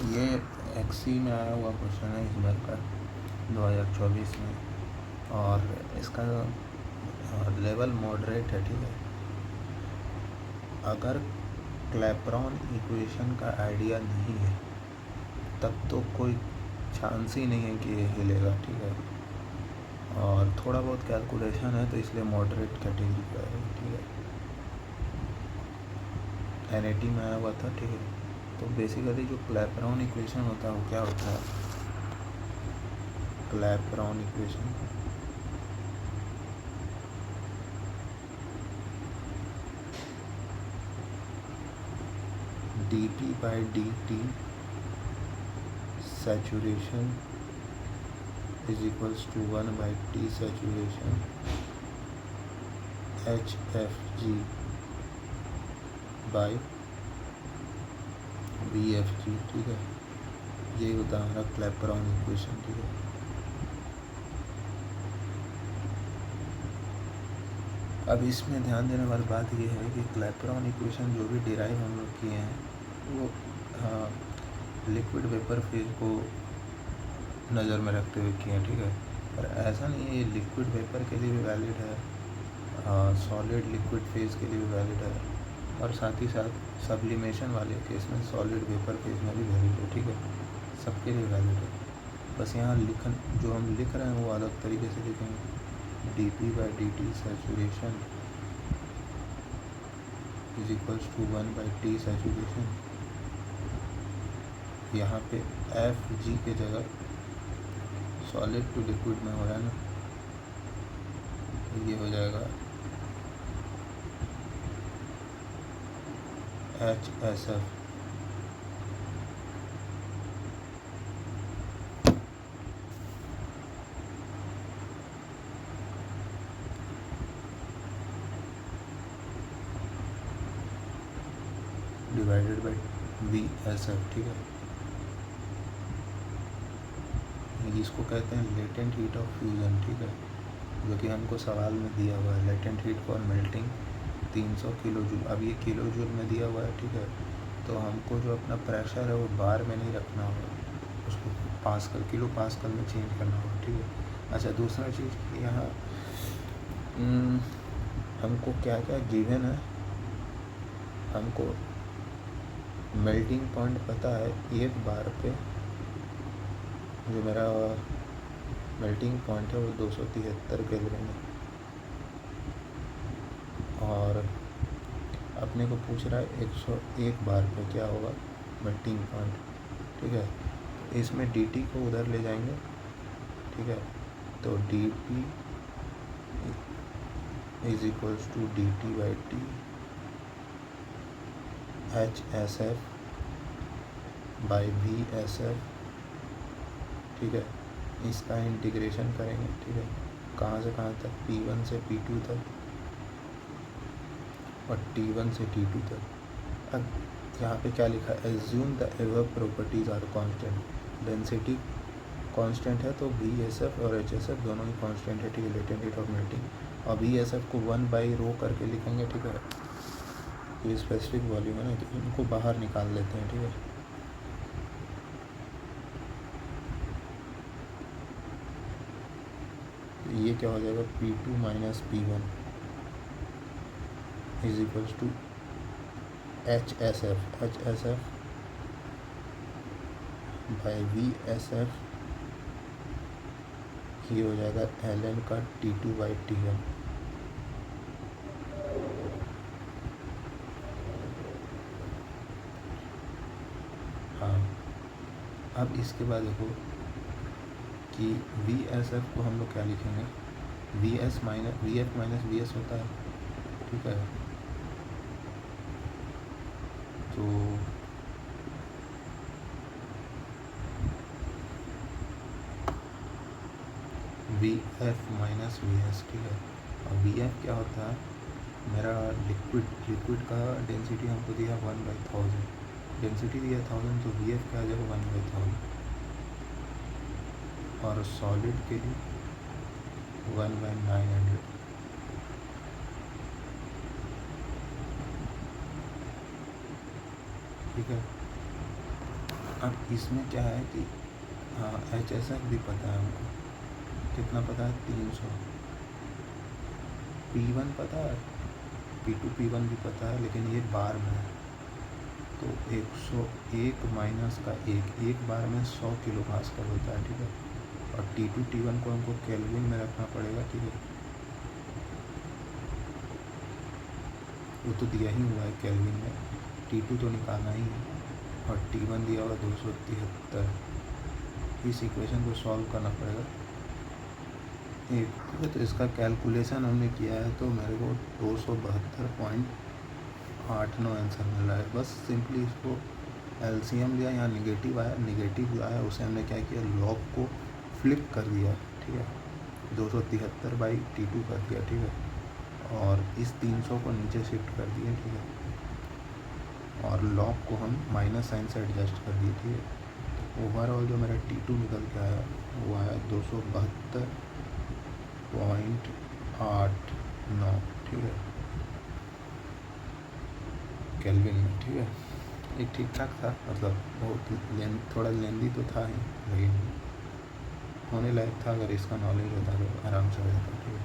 ये एक्सी में आया हुआ क्वेश्चन है इस बार का 2024 में, और इसका लेवल मॉडरेट है, ठीक है। अगर क्लैपेरॉन इक्वेशन का आइडिया नहीं है तब तो कोई चांस ही नहीं है कि ये हिलेगा, ठीक है। और थोड़ा बहुत कैलकुलेशन है तो इसलिए मॉडरेट कैटेगरी का है, ठीक है। एनएटी में आया हुआ था, ठीक है। तो बेसिकली जो क्लैपेरॉन इक्वेशन होता है वो क्या होता है? Clapeyron equation dt by dt saturation is equals to 1 by t saturation HFG by VFG, ठीक है। ये होता है हमारा क्लैपेरॉन इक्वेशन, ठीक है। अब इसमें ध्यान देने वाली बात ये है कि क्लैपेरॉन इक्वेशन जो भी डिराइव हम लोग किए हैं वो लिक्विड वेपर फेज को नज़र में रखते हुए किए हैं, ठीक है। पर ऐसा नहीं है, ये लिक्विड वेपर के लिए भी वैलिड है, सॉलिड लिक्विड फेज के लिए भी वैलिड है, और साथ ही साथ सब्लिमेशन वाले केस में सॉलिड वेपर फेज में भी वैलिड है, ठीक है। सबके लिए वैलिड है। बस यहाँ जो हम लिख रहे हैं वो अलग तरीके से लिखेंगे। dp by dt saturation is equals to 1 by t saturation। यहाँ पे Fg के जगह सॉलिड टू लिक्विड में हो रहा है ना, तो ये हो जाएगा HSF। डिवाइडेड बाई VSF, ठीक है। जिसको कहते हैं लेटेंट हीट ऑफ फ्यूज़न, ठीक है, जो कि हमको सवाल में दिया हुआ है। Latent heat for melting 300 kilo joule. अब ये किलो जूल में दिया हुआ है, ठीक है। तो हमको जो अपना प्रेशर है वो बार में नहीं रखना होगा, उसको पास्कल, किलो पास्कल में चेंज करना होगा, ठीक है। अच्छा, दूसरा चीज़ यहाँ हमको क्या क्या गिवन है, हमको मेल्टिंग पॉइंट पता है एक बार पे, जो मेरा मेल्टिंग पॉइंट है वो 273 केल्विन है, और अपने को पूछ रहा है 101 बार पे क्या होगा मेल्टिंग पॉइंट, ठीक है। तो इसमें dt को उधर ले जाएंगे, ठीक है। तो dp is equals to dt by T HSF by VSF, ठीक है। इसका इंटीग्रेशन करेंगे, ठीक है। कहाँ से कहाँ तक? P1 से P2 तक और T1 से T2 तक। अब यहाँ पे क्या लिखा है? Assume the ever properties are constant. Density constant है तो VSF और HSF दोनों ही कांस्टेंट है, ठीक है। लेटेंट हीट ऑफ मेल्टिंग, और VSF को 1 बाई रो करके लिखेंगे, ठीक है। ये स्पेसिफिक वॉल्यूम है ना, तो इनको बाहर निकाल लेते हैं, ठीक है। ये क्या हो जाएगा? P2 minus P1 is equals to HSF by VSF, ये हो जाएगा ln का T2 बाई T1। हाँ, अब इसके बाद देखो कि VSF को हम लोग क्या लिखेंगे? VF माइनस VS होता है, ठीक है। तो VF माइनस VS, ठीक है। और VF क्या होता है? मेरा लिक्विड का डेंसिटी हमको दिया 1/1000, डेंसिटी दिया 1000, तो VF क्या आ जाएगा? 1/1000, और सॉलिड के लिए 1/900, ठीक है। अब इसमें क्या है कि हाँ HSF भी पता है हमको, कितना पता है 300, P1 पता है, P2 P1 भी पता है, लेकिन ये बार में है तो 101 माइनस का एक बार में 100 किलो पास्कल होता है, ठीक है। और T2 T1 को हमको केल्विन में रखना पड़ेगा, ठीक है, वो तो दिया ही हुआ है केल्विन में, T2 तो निकालना ही है, और T1 दिया हुआ 273। इस इक्वेशन को सॉल्व करना पड़ेगा एक, तो इसका कैलकुलेशन हमने किया है तो मेरे को 272.89 आंसर मिल रहा है। बस सिंपली इसको LCM लिया, यहाँ निगेटिव आया, उसे हमने क्या किया, लॉग को फ्लिप कर दिया, ठीक है, 273/T2 कर दिया, ठीक है, और इस 300 को नीचे शिफ्ट कर दिए, ठीक है, और लॉग को हम माइनस साइन से एडजस्ट कर दिए, ठीक है। तो ओवरऑल जो मेरा T2 निकल के आया वो आया 272.89, ठीक है, केल्विन में, ठीक है। ये ठीक ठाक था, मतलब बहुत थोड़ा लेंदी तो था ही, लेकिन होने लायक था। अगर इसका नॉलेज होता तो आराम से हो जाता, ठीक है।